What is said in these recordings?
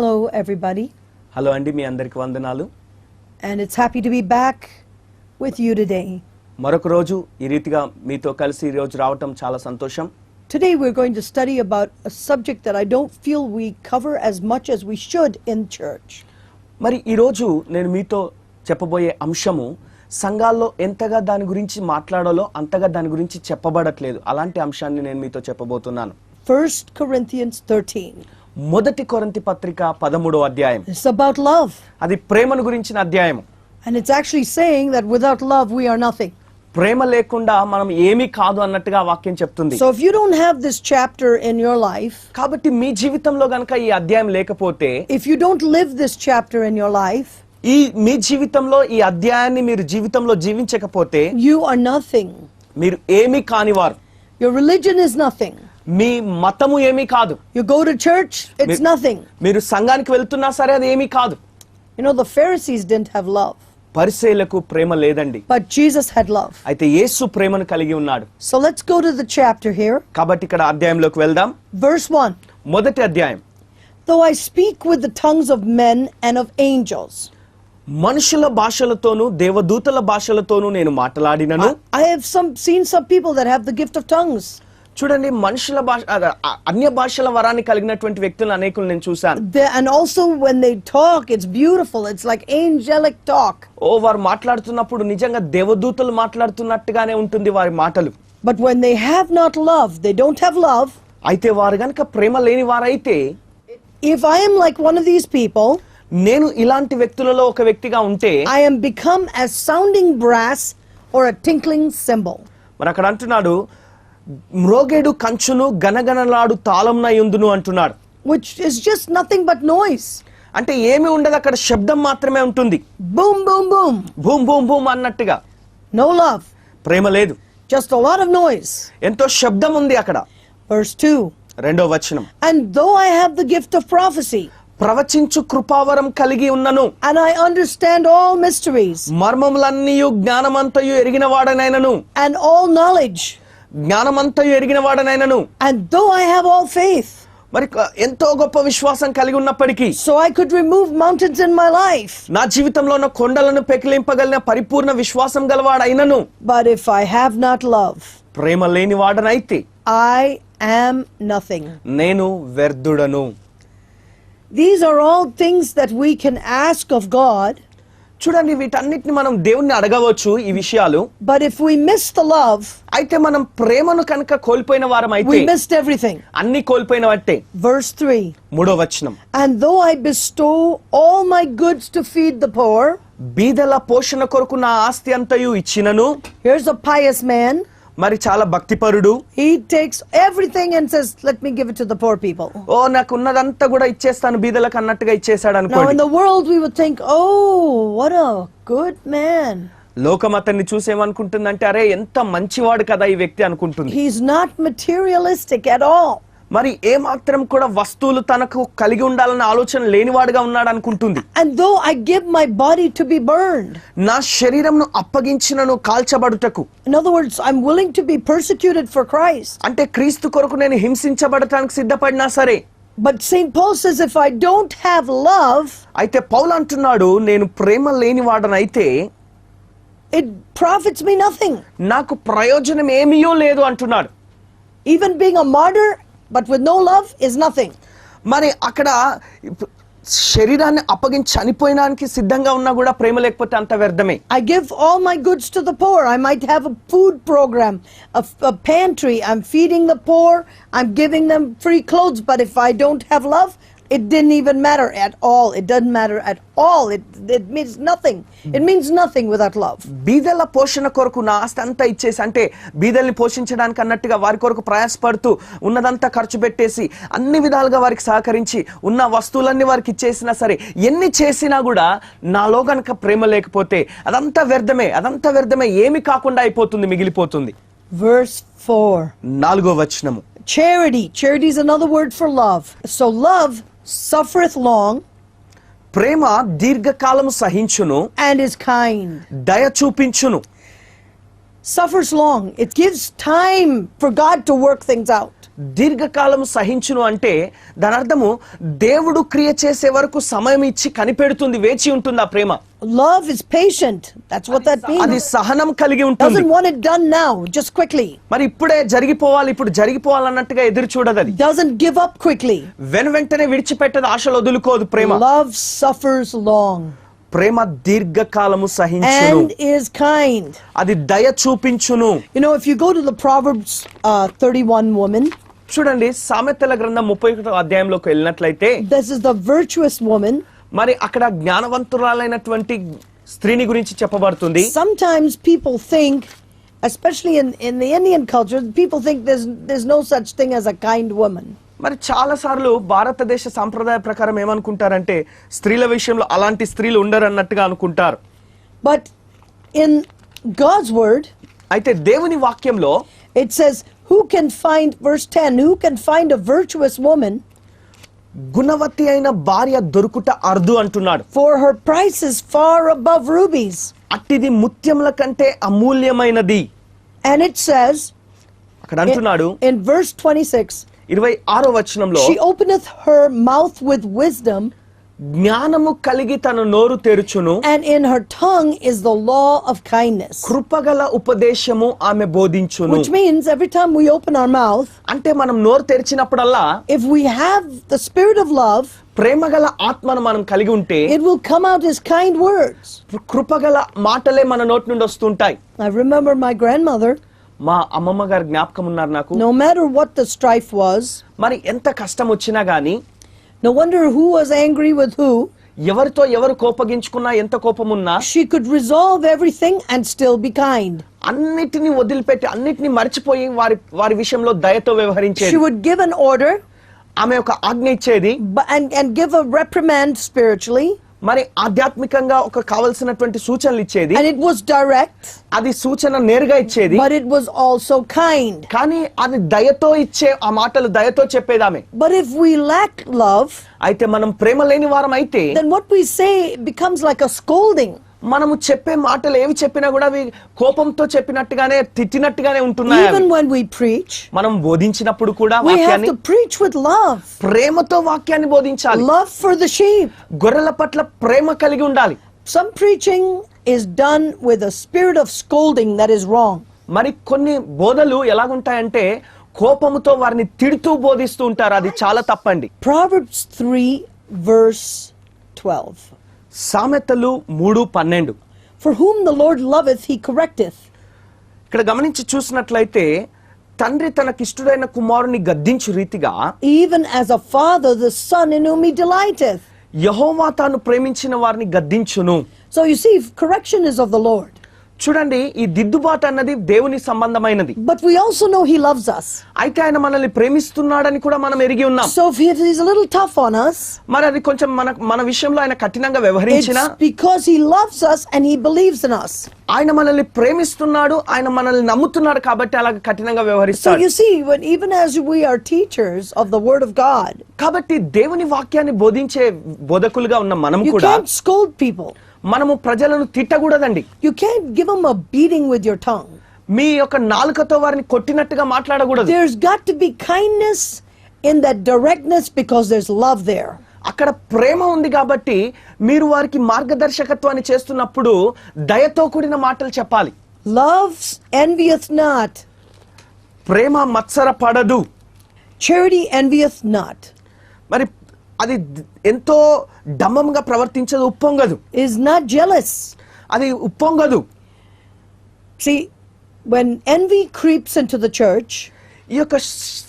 Hello everybody. Hello అండి, మీ అందరికి వందనాలు. And it's happy to be back with you today. మరొక రోజు ఈ రీతిగా మీతో కలిసి ఈ రోజు రావటం చాలా సంతోషం. Today we're going to study about a subject that I don't feel we cover as much as we should in church. మరి ఈ రోజు నేను మీతో చెప్పబోయే అంశము సంఘాల్లో ఎంతగా దాని గురించి మాట్లాడాలో అంతగా దాని గురించి చెప్పబడట్లేదు. అలాంటి అంశాన్ని నేను మీతో చెప్పబోతున్నాను. 1 Corinthians 13. మొదటి కొరింథీ పత్రిక 13వ అధ్యాయం. It's about love. అది ప్రేమను గురించిన అధ్యాయం. And it's actually saying that without love we are nothing. ప్రేమ లేకుండా మనం ఏమీ కాదు అన్నట్టుగా వాక్యం చెప్తుంది. So if you don't have this chapter in your life, కాబట్టి మీ జీవితంలో గనుక ఈ అధ్యాయం లేకపోతే, if you don't live this chapter in your life, ఈ మీ జీవితంలో ఈ అధ్యాయాన్ని మీరు జీవితంలో జీవించకపోతే you are nothing. మీరు ఏమీ కానివారు. Your religion is nothing. మీ మతము ఏమీ కాదు. You go to church, it's nothing. మీరు సంఘానికి వెళ్తున్నా సరే అది ఏమీ కాదు. You know, the Pharisees didn't have love, పరిసయ్యులకు ప్రేమ లేదండి. but Jesus had love. అయితే యేసు ప్రేమను కలిగి ఉన్నాడు. So let's go to the chapter here. కాబట్టి ఇక్కడ అధ్యాయంలోకి వెళ్దాం. Verse 1. మొదటి అధ్యాయం. Though I speak with the tongues of men and of angels. మనుషుల భాషలతోనూ దేవదూతల భాషలతోనూ నేను మాట్లాడినను. I have seen some people that have the gift of tongues. చూడండి, మనుషుల భాష అన్య భాషల వరాన్ని కలిగినటువంటి వ్యక్తులను అనేకులు నేను చూశాను. And also when they talk, it's beautiful. It's like angelic talk. వారు మాట్లాడుతున్నప్పుడు నిజంగా దేవదూతలు మాట్లాడుతున్నట్టుగానే ఉంటుంది వారి మాటలు. But when they have not love, they don't have love. అయితే వారు గనుక ప్రేమ లేని వారైతే, if I am like one of these people, నేను ఇలాంటి వ్యక్తులలో ఒక వ్యక్తిగా ఉంటే, I am become as sounding brass or a tinkling cymbal. మరి అక్కడ అంటున్నాడు, మ్రోగేడు కంచును గనగనలాడు తాళంన యుందును అంటున్నాడు. Which is just nothing but noise. అంటే ఏమీ ఉండదు, అక్కడ శబ్దం మాత్రమే ఉంటుంది. Boom, boom, boom. Boom boom boom అన్నట్టుగా. No love. ప్రేమ లేదు. Just a lot of noise. ఎంతో శబ్దం ఉంది అక్కడ. Verse 2. రెండో వచనం. And though I have the gift of prophecy, ప్రవచించు కృపావరం కలిగి ఉన్నను, and I understand all mysteries, మర్మములన్నీయు జ్ఞానమంతయు ఎరిగిన వాడనైనను, and all knowledge, జ్ఞానమంతయు ఎరిగిన వాడనైనను, and though I have all faith, మరి ఎంతో గొప్ప విశ్వాసం కలిగి ఉన్నప్పటికీ, so I could remove mountains in my life, నా జీవితంలో ఉన్న కొండలను పెకిలింపగలిగిన పరిపూర్ణ విశ్వాసం గలవాడైనను, but if I have not love, ప్రేమ లేని వాడనైతే, I am nothing. నేను వ్యర్థుడను. These are all things that we can ask of God. చూడండి, వీటన్నిటిని మనం దేవుణ్ణి అడగవచ్చు ఈ విషయాలు. But if we miss the love, అయితే మనం ప్రేమను కనుక కోల్పోయిన వారం అయితే we missed everything. అన్ని కోల్పోయినవట్టే. Verse 3. మూడో వచనం. And though I bestow all my goods to feed the poor, బీదల పోషణ కొరకు నా ఆస్తి అంతయు ఇచ్చినను. here's a pious man. మరి చాలా భక్తిపరుడు. He takes everything and says, let me give it to the poor people. నాకు ఉన్నదంతా కూడా ఇచ్చేస్తాను బీదలకు అన్నట్టుగా ఇచ్చేసాడు Now అనుకోండి. in the world we would think, oh, what a good man. లోకం అతన్ని చూసేమనుకుంటుందంటే, అరే ఎంత మంచివాడు కదా ఈ వ్యక్తి అనుకుంటుంది. He's not materialistic at all. మరి ఏ మాత్రం కూడా వస్తువులు తనకు కలిగి ఉండాలన్న ఆలోచన లేనివాడుగా ఉన్నాడు అనుకుంటుంది. And though I give my body to be burned, నా శరీరంను అప్పగించినను కాల్చబడుటకు. in other words, I'm willing to be persecuted for Christ. అంటే క్రీస్తు కొరకు నేను హింసించబడటానికి సిద్ధపడినా సరే. But St. Paul says, if I don't have love, అయితే పౌలు అంటున్నాడు, నేను ప్రేమ లేనివాడనైతే it profits me nothing. నాకు ప్రయోజనం ఏమీయో లేదు అంటున్నాడు. Even being a martyr but with no love is nothing. మరి అక్కడ శరీరాన్ని అప్పగించి చనిపోయడానికి సిద్ధంగా ఉన్నా కూడా ప్రేమ లేకపోతే అంత వ్యర్థమే. I give all my goods to the poor. I might have a food program, a pantry. I'm feeding the poor. I'm giving them free clothes. But if I don't have love, it didn't even matter at all. It doesn't matter at all. It means nothing. It means nothing without love. బీదల పోషణ కొరకు నా ఆస్తి అంతా ఇచ్చేసి, అంటే బీదల్ని పోషించడానికి అన్నట్టుగా వారి కొరకు ప్రయాసపడుతూ ఉన్నదంతా ఖర్చు పెట్టేసి అన్ని విధాలుగా వారికి సహకరించి ఉన్న వస్తువులన్నీ వారికి ఇచ్చేసినా సరే, ఎన్ని చేసినా కూడా నాలో గనక ప్రేమ లేకపోతే అదంతా వ్యర్థమే, ఏమి కాకుండా అయిపోతుంది, మిగిలిపోతుంది. Verse 4. నాలుగో వచనము. Charity is another word for love. So love suffereth long, Prema దీర్ఘకాలము సహించును, and is kind. దయ చూపించును. Suffers long. It gives time for God to work things out. దీర్ఘకాలం సహించును అంటే దాని అర్థము దేవుడు క్రియ చేసే వరకు సమయం ఇచ్చి కనిపెడుతుంది, వేచి ఉంటుంది ఆ ప్రేమ. Love is patient. That's what that అది means. సహనం కలిగి ఉంటుంది. Doesn't want it done now, just quickly. మరి ఇప్పుడే జరిగిపోవాలి, ఇప్పుడు జరిగిపోవాలన్నట్టుగా ఎదురు చూడదు అది. Doesn't give up quickly. వెంటనే విడిచిపెట్టదు, ఆశలు వదులుకోదు ప్రేమ. Love suffers long Prema దీర్ఘకాలము సహించును, and is kind. అది దయ చూపించును. You know, if you go to the Proverbs 31 woman, చూడండి సామెతల గ్రంథం 31వ అధ్యాయంలోకి వెళ్ళినట్లయితే this is the virtuous woman. మరి అక్కడ జ్ఞానవంతురాలైనటువంటి స్త్రీని గురించి చెప్పబడుతుంది. Sometimes people think, especially in the Indian culture, people think there's no such thing as a kind woman. మరి చాలా సార్లు భారతదేశ సాంప్రదాయ ప్రకారం ఏమనుకుంటారంటే స్త్రీల విషయంలో అలాంటి స్త్రీలు ఉండరు అన్నట్టుగా అనుకుంటారు. But in God's word, అయితే దేవుని వాక్యంలో it says, who can find, verse 10, who can find a virtuous woman? గుణవతి అయిన భార్య దొరుకుట అర్ధు అంటున్నాడు. For her price is far above rubies. అట్టిది ముత్యముల కంటే అమూల్యమైనది. And it says, అక్కడ అంటున్నాడు in verse 26, 26వ వచనంలో, she openeth her mouth with wisdom, జ్ఞానము కలిగి తన నోరు తెరుచును, and in her tongue is the law of kindness. కృపగల ఉపదేశము ఆమె బోధించును. Which means every time we open our mouth, అంటే మనం నోరు తెరిచినప్పుడల్లా if we have the spirit of love, ప్రేమగల ఆత్మను మనం కలిగి ఉంటే it will come out as kind words. కృపగల మాటలే మన నోటి నుండి వస్తుంటాయి. I remember my grandmother, మా అమ్మమ్మ గారు జ్ఞాపకం ఉన్నారు నాకు. no matter what the strife was, మరి ఎంత కష్టం వచ్చినా గానీ, no wonder who was angry with who, ఎవరితో ఎవరు కోపగించుకున్నా, ఎంత కోపమున్నా, she could resolve everything and still be kind. అన్నిటిని వదిలిపెట్టి అన్నిటిని మర్చిపోయి వారి విషయంలో దయతో వ్యవహరించేది. She would give an order ఆమె ఒక ఆజ్ఞ ఇచ్చేది, and give a reprimand spiritually, మరి ఆధ్యాత్మికంగా ఒక కావలసినటువంటి సూచనలు ఇచ్చేది. and it was direct, అది సూచన నేరుగా ఇచ్చేది, but it was also kind. కానీ అది దయతో ఇచ్చే ఆ మాటలు దయతో చెప్పేది ఆమె. But if we lack love, అయితే మనం ప్రేమ లేని వారం అయితే then what we say becomes like a scolding. మనము చెప్పే మాటలు ఏవి చెప్పినా కూడా అవి కోపంతో చెప్పినట్టుగానే, తిట్టినట్టుగానే ఉంటున్నాయి. Even when we preach, మనం బోధించినప్పుడు కూడా we have వాక్యాన్ని to preach with love. ప్రేమతో వాక్యాన్ని బోధించాలి. Love for the sheep. గొర్రెల పట్ల ప్రేమ కలిగి ఉండాలి. Some preaching is done with a spirit of scolding that is wrong. మరి కొన్ని బోధలు ఎలాగుంటాయంటే కోపముతో వారిని తిడుతూ బోధిస్తూ ఉంటారు, అది చాలా తప్పండి. Proverbs 3 verse 12. సామెతలు 3:12. For whom the Lord loveth, he correcteth. ఇక్కడ గమనించి చూసినట్లయితే తండ్రి తనకిష్టుడైన కుమారుని గద్దించు రీతిగా, Even as a father the son in whom he delighteth. యెహోవా తాను ప్రేమించిన వారిని గద్దించును. So you see, correction is of the Lord. చూడండి, ఈ దిద్దుబాటు అన్నది దేవుని సంబంధమైనది. But we also know he loves us. అయితే ఆయన మనల్ని ప్రేమిస్తున్నాడని కూడా మనం ఎరిగి ఉన్నాం. So if he's a little tough on us, మరి అది కొంచెం మన విషయంలో ఆయన కఠినంగా వ్యవహరించినా, it's because he loves us and he believes in us. ఆయన మనల్ని ప్రేమిస్తున్నాడు, ఆయన మనల్ని నమ్ముతున్నాడు కాబట్టి అలా కఠినంగా So వ్యవహరిస్తాడు. you see, even as we are teachers of the word of God, కాబట్టి దేవుని వాక్యాన్ని బోధించే బోధకులుగా ఉన్న మనం you కూడా can't scold people. మనము ప్రజలను తిట్టకూడదండి. You can't give them a beating with your tongue. మీ యొక్క నాలుకతో వారిని కొట్టినట్టుగా మాట్లాడకూడదు. There's got to be kindness in that directness because there's love there. అక్కడ ప్రేమ ఉంది కాబట్టి మీరు వారికి మార్గదర్శకత్వాన్ని చేస్తున్నప్పుడు దయతో కూడిన మాటలు చెప్పాలి. Love envieth not. ప్రేమ మత్సర పడదు. Charity envieth not. మరి అది ఎంతో డంబంగా ప్రవర్తించదు, ఉప్పొంగదు. Is not jealous. అది ఉప్పొంగదు. See, when envy creeps into the church, ఈ యొక్క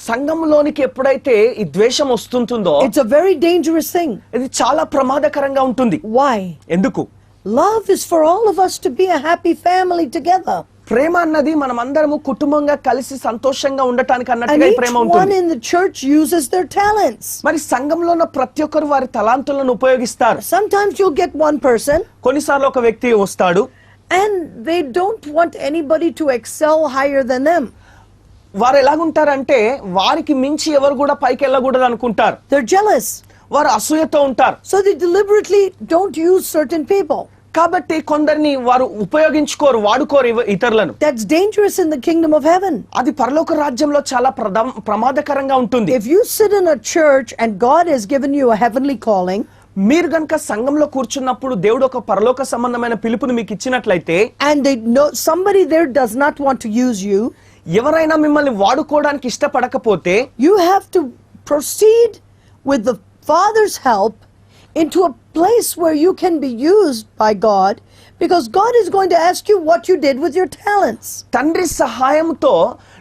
సంఘంలోనికి ఎప్పుడైతే ఈ ద్వేషం వస్తుంటుందో, it's a very dangerous thing. ఇది చాలా ప్రమాదకరంగా ఉంటుంది. Why? ఎందుకు? Love is for all of us to be a happy family together. ప్రేమ అన్నది మనమందరము కుటుంబంగా కలిసి సంతోషంగా ఉండటానికి And అన్నట్టుగా ఈ each ప్రేమ one ఉంటుంది. in the church uses their talents. మరి సంఘంలో ఉన్న ప్రతి ఒక్కరు వారి తలాంతులను ఉపయోగిస్తారు. Sometimes you'll get one person కొన్నిసార్లు ఒక వ్యక్తి వస్తాడు, and they don't want anybody to excel higher than them. వారు ఎలాగుంటారంటే వారికి మించి ఎవరు కూడా పైకి వెళ్ళకూడదు అనుకుంటారు. They're jealous. వారు అసూయతో ఉంటారు. So they deliberately don't use certain people. కాబట్టి కొందరిని వారు ఉపయోగించుకోరు, వాడుకోరు ఇతరులను. That's dangerous in the kingdom of heaven. అది పరలోక రాజ్యంలో చాలా ప్రమాదకరంగా ఉంటుంది. If you sit in a church and God has given you a heavenly calling, మీరు గనుక సంఘంలో కూర్చున్నప్పుడు దేవుడు ఒక పరలోక సంబంధమైన పిలుపుని మీకు ఇచ్చినట్లయితే, and they know somebody there does not want to use you, ఎవరైనా మిమ్మల్ని వాడుకోవడానికి ఇష్టపడకపోతే, you have to proceed with the Father's help into a place where you can be used by God, because God is going to ask you what you did with your talents. తండ్రి సహాయంతో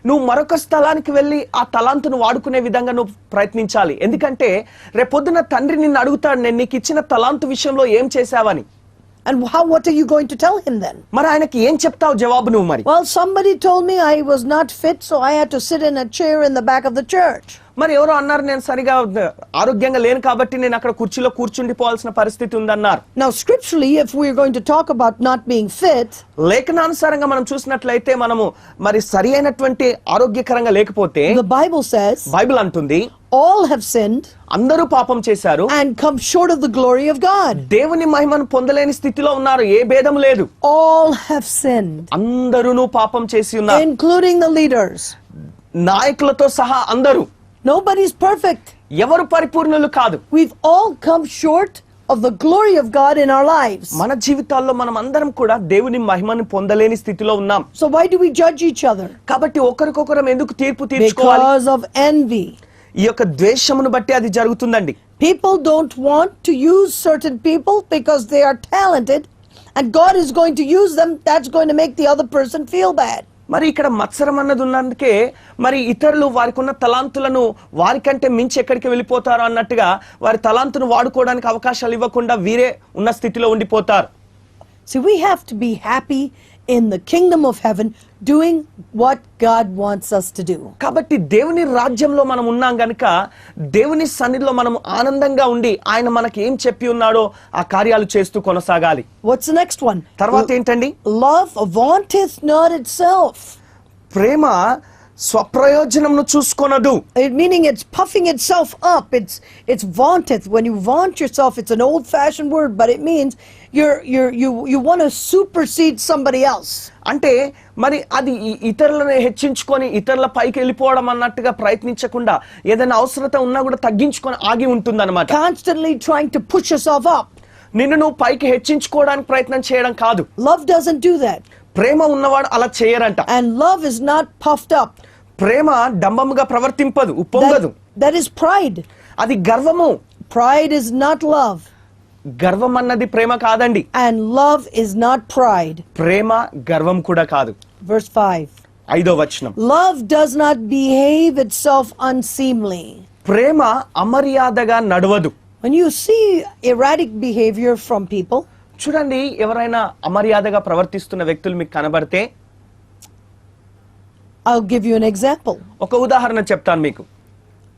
నువ్వు మరొక స్థలానికి వెళ్ళి ఆ తలాంతును వాడుకునే విధంగా నువ్వు ప్రయత్నించాలి. ఎందుకంటే రేపొద్దున తండ్రి నిన్ను అడుగుతాడు, నేను నీకు ఇచ్చిన తలాంతు విషయంలో ఏం చేశావని. And what are you going to tell him then? మరి ఆయనకి ఏం చెప్తావు జవాబు నువ్వు? మరి Well, somebody told me I was not fit, so I had to sit in a chair in the back of the church. మరి ఎవరో అన్నారు, నేను సరిగా ఆరోగ్యంగా లేను కాబట్టి నేను అక్కడ కుర్చీలో కూర్చుండిపోవాల్సిన పరిస్థితి ఉందన్నారు. Now scripturally, if we are going to talk about not being fit, లేఖనానుసారంగా మనం చూసినట్లయితే మనము మరి సరి అయినటువంటి ఆరోగ్యకరంగా లేకపోతే, the Bible says, బైబిల్ అంటుంది, all have sinned అందరూ పాపం చేశారు and come short of the glory of God. దేవుని మహిమను పొందలేని స్థితిలో ఉన్నారు, ఏ భేదం లేదు. All have sinned, అందరూ పాపం చేసి ఉన్నారు, including the leaders. నాయకులతో సహా అందరూ. Nobody's perfect. ఎవరు పరిపూర్ణులు కాదు. We've all come short of the glory of God in our lives. మన జీవితాల్లో మనం అందరం కూడా దేవుని మహిమను పొందలేని స్థితిలో ఉన్నాం. So why do we judge each other? కాబట్టి ఒకరికొకరం ఎందుకు తీర్పు తీర్చుకోవాలి? Because of envy. ఈ యొక్క ద్వేషమును బట్టి అది జరుగుతుందండి. People don't want to use certain people because they are talented, and God is going to use them. That's going to make the other person feel bad. మరి ఇక్కడ మత్సరం అన్నది ఉన్నందుకే మరి ఇతరులు వారికి ఉన్న తలాంతులను వారికంటే మించి ఎక్కడికి వెళ్ళిపోతారు అన్నట్టుగా వారి తలాంతును వాడుకోవడానికి అవకాశాలు ఇవ్వకుండా వీరే ఉన్న స్థితిలో ఉండిపోతారు. See, we have to be happy in the kingdom of heaven doing what God wants us to do. కాబట్టి దేవుని రాజ్యంలో మనం ఉన్నాం గనుక దేవుని సన్నిధిలో మనం ఆనందంగా ఉండి ఆయన మనకి ఏం చెప్పి ఉన్నాడో ఆ కార్యాలు చేస్తూ కొనసాగాలి. What's the next one? తర్వాత ఏంటండి? Love vaunteth not itself. Prema స్వప్రయోజనంను చూసుకొనదు. Meaning it's puffing itself up. It's vaunteth. When you vaunt yourself, it's an old-fashioned word, but it means you want to supersede somebody else. అంటే మరి అది ఇతరులను హెచ్చించుకొని ఇతరుల పైకి వెళ్ళిపోవడం అన్నట్టుగా ప్రయత్నించకుండా ఏదైనా అవసరత ఉన్నా కూడా తగ్గించుకొని ఆగి ఉంటుందన్నమాట. Constantly trying to push yourself up. నిన్ను నువ్వు పైకి హెచ్చించుకోవడానికి ప్రయత్నం చేయడం కాదు. Love doesn't do that. ప్రేమ ఉన్నవాడు అలా చేయరంట. And love is not puffed up. Prema డంబముగా ప్రవర్తింపదు, ఉప్పొంగదు. That is pride. అది గర్వము. Pride is not love. గర్వం అన్నది ప్రేమ కాదండి. And love is not pride. ప్రేమ గర్వం కూడా కాదు. Verse 5. 5వ వచనం. Love does not behave itself unseemly. ప్రేమ అమర్యాదగా నడవదు. When you see erratic behavior from people, చూడండి, ఎవరైనా అమర్యాదగా ప్రవర్తిస్తున్న వ్యక్తులు మీకు కనబడితే, I'll give you an example. ఒక ఉదాహరణ చెప్తాను మీకు.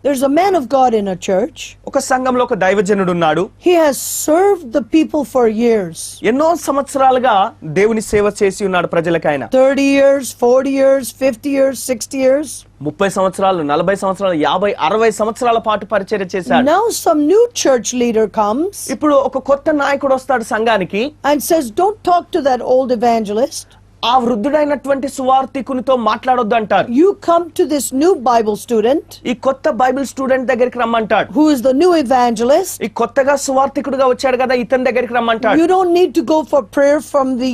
There's a man of God in a church. ఒక సంఘంలో ఒక దైవజనుడు ఉన్నాడు. He has served the people for years. ఎన్నో సంవత్సరాలుగా దేవుని సేవ చేసి ఉన్నాడు ప్రజలకైనా. 30 years, 40 years, 50 years, 60 years. 30 సంవత్సరాలు, 40 సంవత్సరాలు, 50, 60 సంవత్సరాల పాటు పరిచర్య చేశాడు. Now some new church leader comes ఇప్పుడు ఒక కొత్త నాయకుడు వస్తాడు సంఘానికి and says, don't talk to that old evangelist. ఆ వృద్ధుడైనటువంటి సువార్థికునితో మాట్లాడొద్దు అంటారు. You come to this new Bible student, ఈ కొత్త బైబిల్ స్టూడెంట్ దగ్గరికి రమ్మంటాడు. who is the new evangelist. ఈ కొత్తగా సువార్థికుడుగా వచ్చాడు కదా, ఇతని దగ్గరికి రమ్మంటాడు. You don't need to go for prayer from the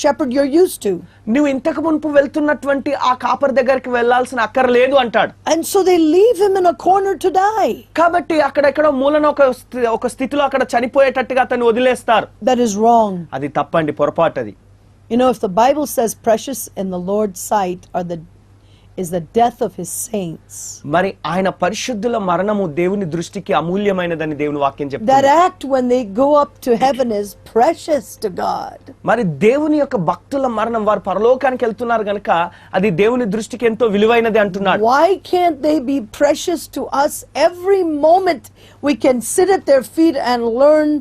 shepherd you're used to. నువ్వు ఇంతకు మునుపు వెళ్తున్నటువంటి ఆ కాపర్ దగ్గరికి వెళ్లాల్సిన అక్కర్లేదు అంటాడు. And so they leave him in a corner to die. కాబట్టి అక్కడెక్కడో మూలన ఒక స్థితిలో అక్కడ చనిపోయేటట్టుగా అతన్ని వదిలేస్తారు. That is wrong. అది తప్పండి, పొరపాటు అది. You know, if the Bible says precious in the Lord's sight is the death of his saints. మరి ఆయన పరిశుద్ధుల మరణము దేవుని దృష్టికి అమూల్యమైనదని దేవుని వాక్యం That చెప్తుంది. act when they go up to heaven is precious to God. మరి దేవుని యొక్క భక్తుల మరణం, వారు పరలోకానికి వెళ్తున్నారు గనుక అది దేవుని దృష్టికి ఎంతో విలువైనది అంటున్నాడు. Why can't they be precious to us? Every moment we can sit at their feet and learn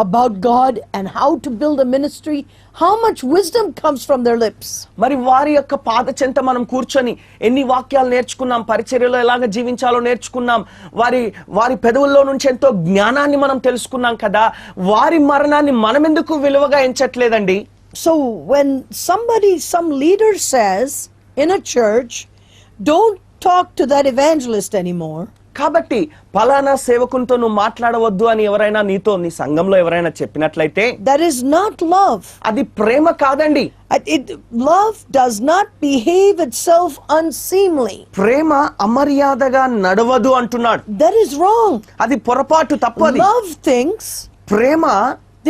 about God and how to build a ministry, how much wisdom comes from their lips. మరి వారి యొక్క పాద చెంత మనం కూర్చొని ఎన్ని వాక్యాలు నేర్చుకున్నాం, పరిచర్యలో ఎలాగ జీవించాలో నేర్చుకున్నాం, వారి పెదవుల్లో నుంచి ఎంతో జ్ఞానాన్ని మనం తెలుసుకున్నాం కదా. వారి మరణాన్ని మనం ఎందుకు విలువగా ఎంచట్లేదండి? So when some leader says in a church, don't talk to that evangelist anymore. కాబట్టి పలానా సేవకునితో నువ్వు మాట్లాడవద్దు అని ఎవరైనా నీతో నీ సంఘంలో ఎవరైనా చెప్పినట్లయితే That is not love. అది ప్రేమ కాదండి. Love does not behave itself unseemly. ప్రేమ అమర్యాదగా నడవదు అంటున్నాడు. That is wrong. అది పొరపాటు, తప్పు. అది Love thinks Prema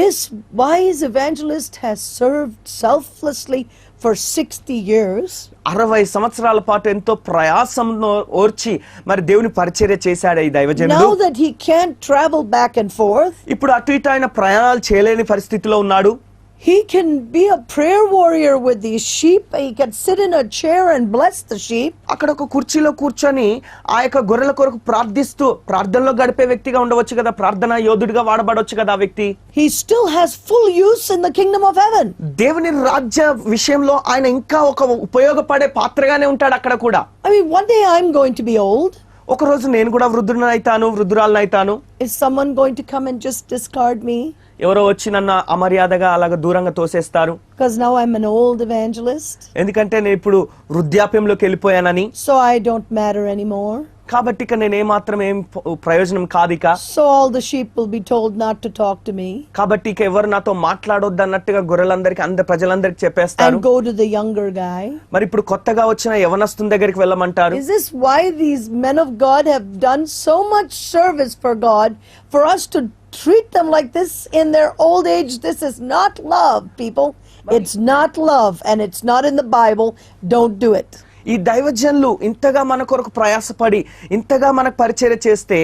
this wise evangelist has served selflessly for 60 years. 60 సంవత్సరాల పాటు ఎంతో ప్రయాసంలో ఓర్చి మరి దేవుని పరిచర్య చేశాడు ఈ దైవజనుడు. Now that he can't travel back and forth, ఇప్పుడు అటు ఇటు ఆయన ప్రయాణాలు చేయలేని పరిస్థితిలో ఉన్నాడు. he can be a prayer warrior with these sheep. He can sit in a chair and bless the sheep. అక్కడ ఒక కుర్చీలో కూర్చొని ఆ యొక్క గొర్రెల కొరకు ప్రార్థిస్తూ ప్రార్థనలో గడిపే వ్యక్తిగా ఉండవచ్చు కదా, ప్రార్థనా యోధుడిగా వాడబడవచ్చు కదా ఆ వ్యక్తి. He still has full use in the kingdom of heaven. దేవుని రాజ్య విషయంలో ఆయన ఇంకా ఒక ఉపయోగపడే పాత్రగానే ఉంటాడు అక్కడ కూడా. I mean, one day I'm going to be old. ఒక రోజు నేను కూడా వృద్ధురాలనైతాను. Is someone going to come and just discard me? ఎవరో వచ్చి నన్ను అమర్యాదగా అలాగ దూరంగా తోసేస్తారు. Because now I'm an old evangelist. ఎందుకంటే నేను ఇప్పుడు వృద్ధాప్యంలోకి వెళ్ళిపోయానని. So I don't matter anymore. కాబట్టి ఇక నేను ఏమాత్రం ఏం ప్రయోజనం కాదు ఇక. So all the sheep will be told not to talk to me. కాబట్టి ఇక ఎవరు నాతో మాట్లాడొద్దు అన్నట్టుగా గొర్రెలందరికీ ప్రజలందరికీ చెప్పేస్తారు. And go to the younger guy. మరి ఇప్పుడు కొత్తగా వచ్చిన యవనస్తుని దగ్గరికి వెళ్ళమంటారు. Is this why these men of God have done so much service for God, for us to treat them like this in their old age? This is not love, people. It's not love, and it's not in the Bible. Don't do it. ఈ దైవజనులు ఇంతగా మన కొరకు ప్రయాసపడి ఇంతగా మనకు పరిచర్య చేస్తే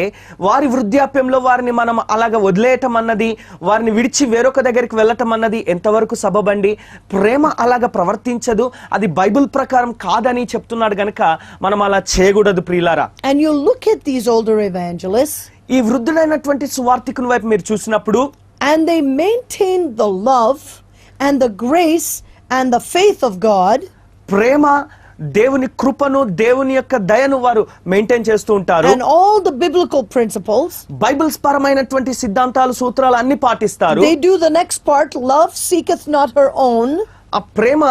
వారి వృద్ధాప్యంలో వారిని మనం అలాగ వదిలేయటం అన్నది, వారిని విడిచి వేరొక దగ్గరికి వెళ్ళటం అన్నది ఎంతవరకు సబబండి? ప్రేమ అలాగ ప్రవర్తించదు, అది బైబిల్ ప్రకారం కాదని చెప్తున్నాడు గనక మనం అలా చేయకూడదు ప్రియులారా. And you look at these older evangelists, ఈ వృద్ధులైనటువంటి సువార్తికుని వైపు మీరు చూసినప్పుడు, and they maintain the love and the grace and the faith of God. ప్రేమ, దేవుని కృపను, దేవుని యొక్క దయను వారు మెయింటైన్ చేస్తూ ఉంటారు. And all the biblical principles. Bibles పరమైనటువంటి సిద్ధాంతాలు, సూత్రాలు అన్ని పాటిస్తారు. They do the next part. Love seeketh not her own. ఆ ప్రేమ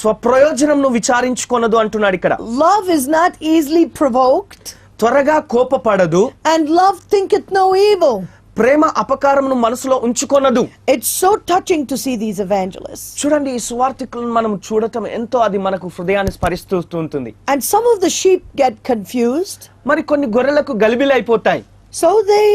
స్వప్రయోజనంను విచారించుకొనదు అంటున్నాడు ఇక్కడ. Love is not easily provoked. త్వరగా కోపపడదు. And love thinketh no evil. ప్రేమ అపకారమును మనసులో ఉంచుకొనదు. It's so touching to see these evangelists. చూడండి, ఈ సువార్తికులను మనం చూడటం ఎంతో అది మనకు హృదయాన్ని స్పరిస్తూ ఉంటుంది. And some of the sheep get confused. మరి కొన్ని గొర్రెలకు గలిబిలి అయిపోతాయి. So they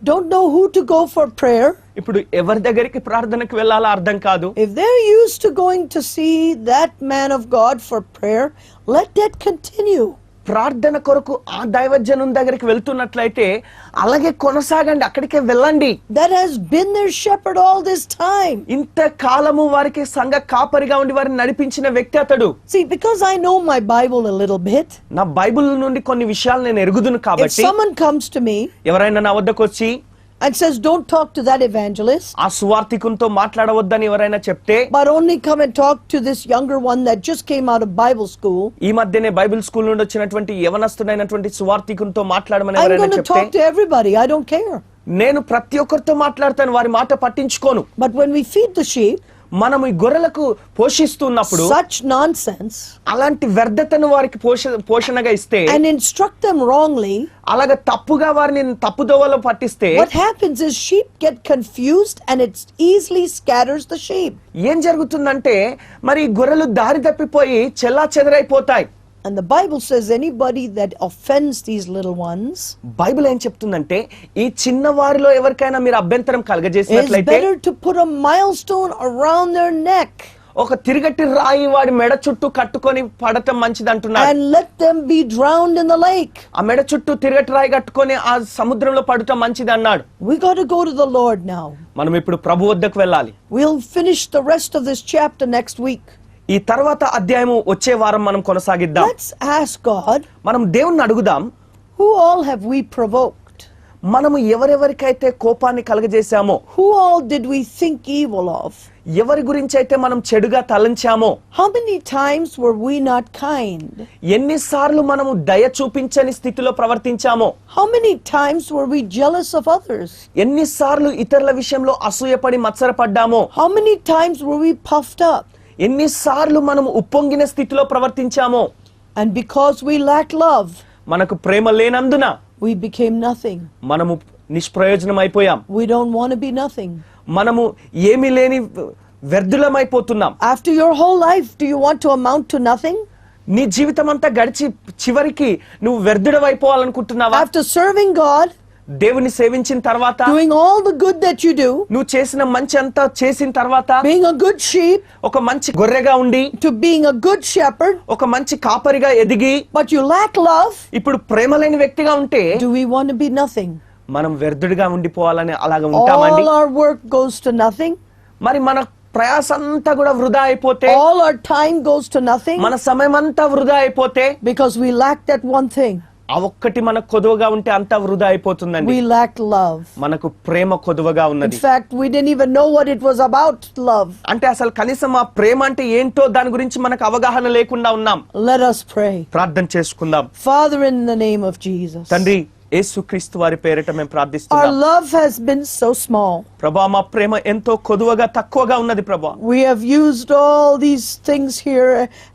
don't know who to go for prayer. ఇప్పుడు ఎవరి దగ్గరికి ప్రార్థనకు వెళ్ళాలో అర్థం కాదు. If they're used to going to see that man of God for prayer, let that continue. ప్రార్థన కొరకు ఆ దైవజనుని దగ్గరికి వెళ్తున్నట్లయితే అలాగే కొనసాగండి, అక్కడికే వెళ్ళండి. That has been their shepherd all this time. ఇంత కాలము వారికి సంఘ కాపరిగా ఉండి వారిని నడిపించిన వ్యక్తి అతడు. See, because I know my Bible a little bit, నా బైబిల్ నుండి కొన్ని విషయాలు నేను ఎరుగుదును if కాబట్టి someone comes to me ఎవరైనా నా వద్దకు వచ్చి and says, don't talk to that evangelist, ఆ సువార్తికునితో మాట్లాడవద్దని ఎవరైనా చెప్తే, but only come and talk to this younger one that just came out of Bible school, ఈ మధ్యనే బైబిల్ స్కూల్ నుండి వచ్చినటువంటి యవనస్తుడైనటువంటి సువార్తికునితో మాట్లాడమని I'm ఎవరైనా going to చెప్తే, talk to everybody. I don't care. నేను ప్రతి ఒక్కరితో మాట్లాడతాను, వారి మాట పట్టించుకోను. But when we feed the sheep, మనం ఈ గొర్రెలకు పోషిస్తున్నప్పుడు such nonsense, అలాంటి వ్యర్థతను వారికి పోషణగా ఇస్తే, and instruct them wrongly, అలాగ తప్పుగా వారిని తప్పుదోవలో పట్టిస్తే, what happens is sheep get confused and it easily scatters the sheep. ఏం జరుగుతుందంటే మరి గొర్రెలు దారి తప్పిపోయి చెల్లాచెదరైపోతాయి. And the Bible says anybody that offends these little ones, Bible ఏం చెప్తుందంటే ఈ చిన్న వారిలో ఎవరికైనా మీరు అభ్యంతరం it's కలగజేసినట్లయితే better to put a milestone around their neck ఒక తిరగటి రాయి వాడి మెడ చుట్టూ కట్టుకొని పడటం మంచిది అంటున్నారు. and let them be drowned in the lake. ఆ మెడ చుట్టూ తిరగటి రాయి కట్టుకొని ఆ సముద్రంలో పడటం మంచిది అన్నాడు. We got to go to the Lord now. మనం ఇప్పుడు ప్రభు వద్దకు వెళ్ళాలి. We'll finish the rest of this chapter next week. ఈ తర్వాత అధ్యాయము వచ్చే వారం మనం కొనసాగిద్దాం. Let's ask God, మనం దేవుణ్ణి అడుగుదాం, who all have we provoked? మనము ఎవరెవరికైతే కోపాన్ని కలగజేశామో, who all did we think evil of? ఎవరి గురించి అయితే మనం చెడుగా తలంచామో, How many times were we not kind? ఎన్నిసార్లు మనము దయ చూపించని స్థితిలో ప్రవర్తించామో, How many times were we jealous of others? ఎన్నిసార్లు ఇతరుల విషయంలో అసూయపడి మత్సరపడ్డామో, How many times were we puffed up? ఎన్నిసార్లు మనము ఉప్పొంగిన స్థితిలో ప్రవర్తించామో, And because we lacked love, మనకు ప్రేమ లేనందున we became nothing. మనము నిష్ప్రయోజనం అయిపోయాం. We don't want to be nothing. మనము ఏమీ లేని వ్యర్థులమైపోతున్నాం. After your whole life, do you want to amount to nothing? నీ జీవితం అంతా గడిచి చివరికి నువ్వు వ్యర్థుడవైపోవాలనుకుంటున్నావా? After serving God, దేవుని సేవించిన తర్వాత, doing all the good that you do, నువ్వు చేసిన మంచి అంతా చేసిన తర్వాత, being a good sheep, ఒక మంచి గొర్రెగా ఉండి, to being a good shepherd, ఒక మంచి కాపరిగా ఎదిగి, but you lack love, ఇప్పుడు ప్రేమ లేని వ్యక్తిగా ఉంటే do we want to be nothing? మనం వ్యర్థుడిగా ఉండిపోవాలని అలాగా ఉంటామండి. All our work goes to nothing. మరి మన ప్రయాసంతా కూడా వృధా అయిపోతే, All our time goes to nothing మన సమయం అంతా వృధా అయిపోతే, because we lack that one thing. ఆ ఒక్కటి మనకు కొదువగా ఉంటే అంతా వృధా అయిపోతుందండి. We lack love. మనకు ప్రేమ కొదువగా In ఉన్నది. fact, we didn't even know what it was about, love. అంటే అసలు కనీసం ఆ ప్రేమ అంటే ఏంటో దాని గురించి మనకు అవగాహన లేకుండా ఉన్నాం. Let us pray. ప్రార్థన చేసుకుందాం. Father, in the name of Jesus, తండ్రి, యేసుక్రీస్తు వారి పేరిట మేము our ప్రార్థిస్తున్నాం. love has been so small. ప్రభా, మా ప్రేమ ఎంతో కొదువగా తక్కువగా ఉన్నది ప్రభా. We have used all these things here,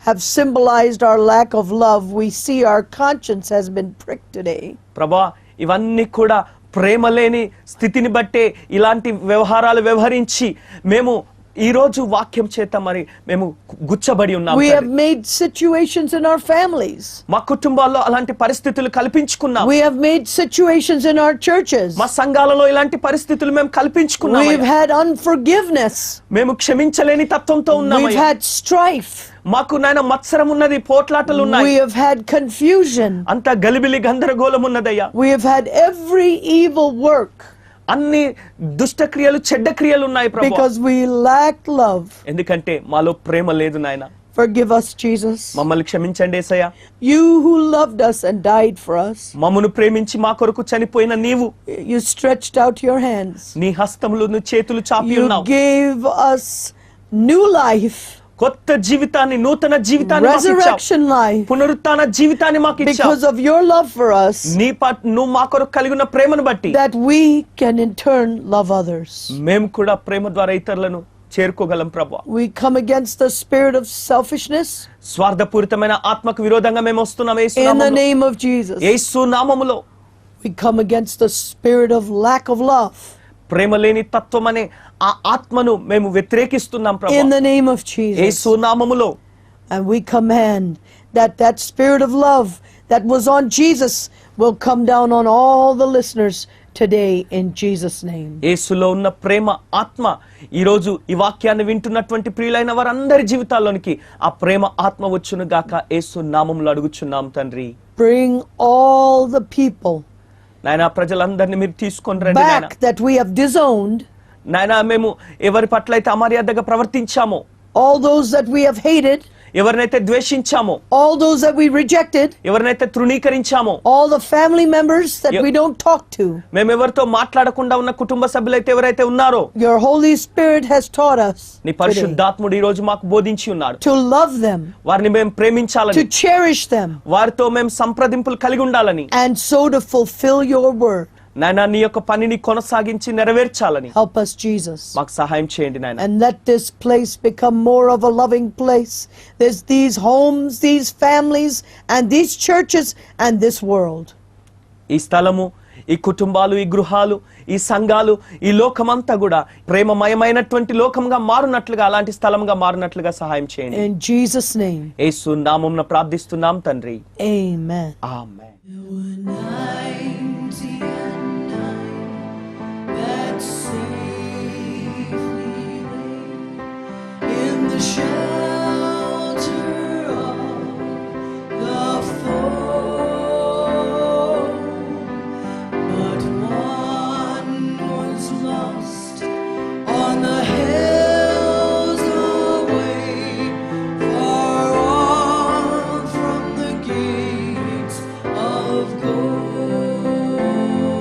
have symbolized our lack of love. We see our conscience has been pricked today. ప్రభా, ఇవన్నీ కూడా ప్రేమ లేని స్థితిని బట్టే ఇలాంటి వ్యవహారాలు వ్యవహరించి మేము ఈ రోజు వాక్యం చేత మరి మేము గుచ్చబడి ఉన్నాం. We have made situations in our families. మా కుటుంబాల్లో అలాంటి పరిస్థితులు కల్పించుకున్నాం. We have made situations in our churches. మా సంఘాలలో ఇలాంటి పరిస్థితులు మేము కల్పించుకున్నాం. We've had unforgiveness. మేము క్షమించలేని తత్వంతో ఉన్నాం. We've had strife. మాకు నాయన మత్సరం ఉన్నది, పోట్లాటలు ఉన్నాయి. We have had confusion. అంత గలిబిలి గందరగోళం ఉన్నదయ్యా. We have had every evil work అన్ని దుష్ట క్రియలు, చెడ్డ క్రియలు ఉన్నాయి ప్రభు. because we lack love. ఎందుకంటే మాలో ప్రేమ లేదు నాయన. Forgive us, Jesus. మమ్మల్ని క్షమించండి యేసయ్యా. You who loved us and died for us, మమ్మను ప్రేమించి మా కొరకు చనిపోయిన నీవు, you stretched out your hands. నీ హస్తములు, నీ చేతులు చాపి You ఉన్నావు. gave us new life, కొత్త జీవితాన్ని, నూతన జీవితాన్ని మాకు ఇచ్చావు. resurrection life, పునరుత్థాన జీవితాన్ని మాకు ఇచ్చావు. because of your love for us, నువ్వు మా కొరకు కలిగి ఉన్న ప్రేమను బట్టి that we can in turn love others. మేము కూడా ప్రేమ ద్వారా ఇతరులను చేరుకోగలం ప్రభు. We come against the spirit of selfishness స్వార్థపూరితమైన ఆత్మకు విరోధంగా మేము వస్తున్నాం. యేసు in the నామములో, name of Jesus. యేసు నామములో We come against the spirit of lack of love ప్రేమ లేని తత్వం అనే ఆ ఆత్మను మేము వ్యతిరేకిస్తున్నాం ప్రభు. in the name of Jesus. యేసు నామములో And we command that that spirit of love that was on Jesus will come down on all the listeners today in Jesus' name. యేసులో ఉన్న ప్రేమ ఆత్మ ఈ రోజు ఈ వాక్యాన్ని వింటున్నటువంటి ప్రియులైన వారందరి జీవితాల్లోనికి ఆ ప్రేమ ఆత్మ వచ్చును గాక. యేసు నామములో అడుగుచున్నాం తండ్రి. Bring all the people నాయనా, ప్రజలందరినీ మీరు తీసుకొని రండి నాయనా. back that we have disowned, నాయనా, మేము ఎవరి పట్ల అయితే అమర్యాదగా ప్రవర్తించామో, all those that we have hated, ఎవరినైతే ద్వేషించామో, all those that we rejected, ఎవరినైతే తృణీకరించామో, all the family members that we don't talk to. మేము ఎవరితో మాట్లాడకుండా ఉన్న కుటుంబ సభ్యులైతే ఎవరైతే ఉన్నారో, Your Holy Spirit has taught us నీ today పరిశుద్ధాత్ముడు ఈ రోజు మాకు బోధించి ఉన్నాడు. to love them, వారిని మేము ప్రేమించాలని, to cherish them, వారితో మేము సంప్రదింపులు కలిగి ఉండాలని, and so to fulfill your word. నాయనా, నీ యొక్క పనిని కొనసాగించి నెరవేర్చాలని Help us, Jesus. మాకు సహాయం చేయండి నాయనా. And let this place become more of a loving place. There's these homes, these families, and these churches, and this world. ఈ స్థలము, ఈ కుటుంబాలు, ఈ గృహాలు, ఈ సంఘాలు, ఈ లోకమంతా కూడా ప్రేమమయమైనటువంటి లోకంగా మారునట్లుగా, అలాంటి స్థలంగా మారునట్లుగా సహాయం చేయండి. In Jesus' name, యేసు నామమున ప్రార్థిస్తున్నాం తండ్రి. amen. Amen. In the shelter of the fold, but one was lost on the hills away, far off from the gates of gold.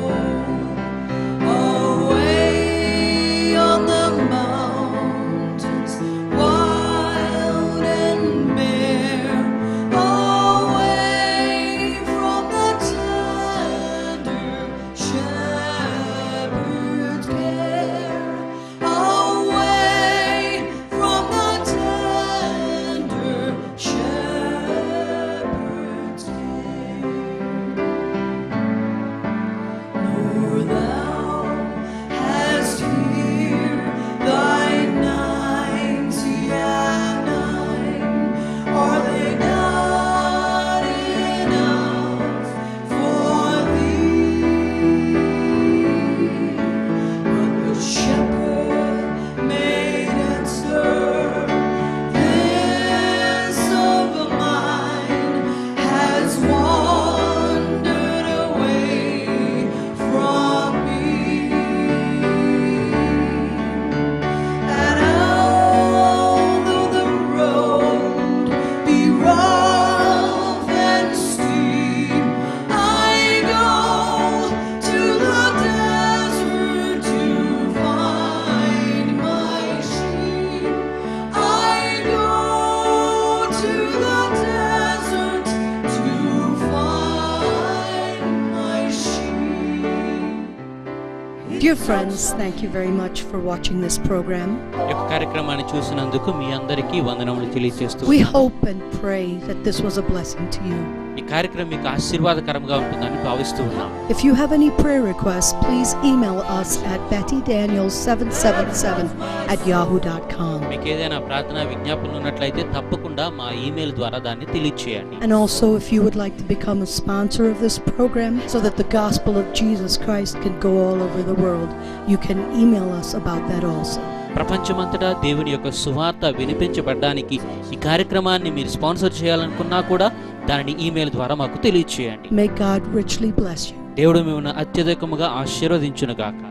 friends, thank you very much for watching this program. ఈ యొక్క కార్యక్రమాన్ని చూసినందుకు మీ అందరికీ వందనములు తెలియజేస్తూ We hope and pray that this was a blessing to you. ఈ కార్యక్రమం మీకు ఆశీర్వాదకరంగా ఉంటుందని భావిస్తూ ఉన్నాం. If you have any prayer requests, please email us at bettydaniels777@yahoo.com. మీకు ఏదైనా ప్రార్థనా విజ్ఞాపనలు ఉన్నట్లయితే తప్పకుండా మా ఈమెయిల్ ద్వారా దాన్ని తెలియజేయండి. And also, if you would like to become a sponsor of this program so that the gospel of Jesus Christ can go all over the world, you can email us about that also. ప్రపంచమంతటా దేవుని యొక్క సువార్త వినిపించబడడానికి ఈ కార్యక్రమాన్ని మీరు sponsor చేయాలనుకున్నా కూడా దానిని ఈమెయిల్ ద్వారా మాకు తెలియజేయండి. May God richly bless you. దేవుడు మిమ్మల్ని అత్యధికముగా ఆశీర్వదించును గాక.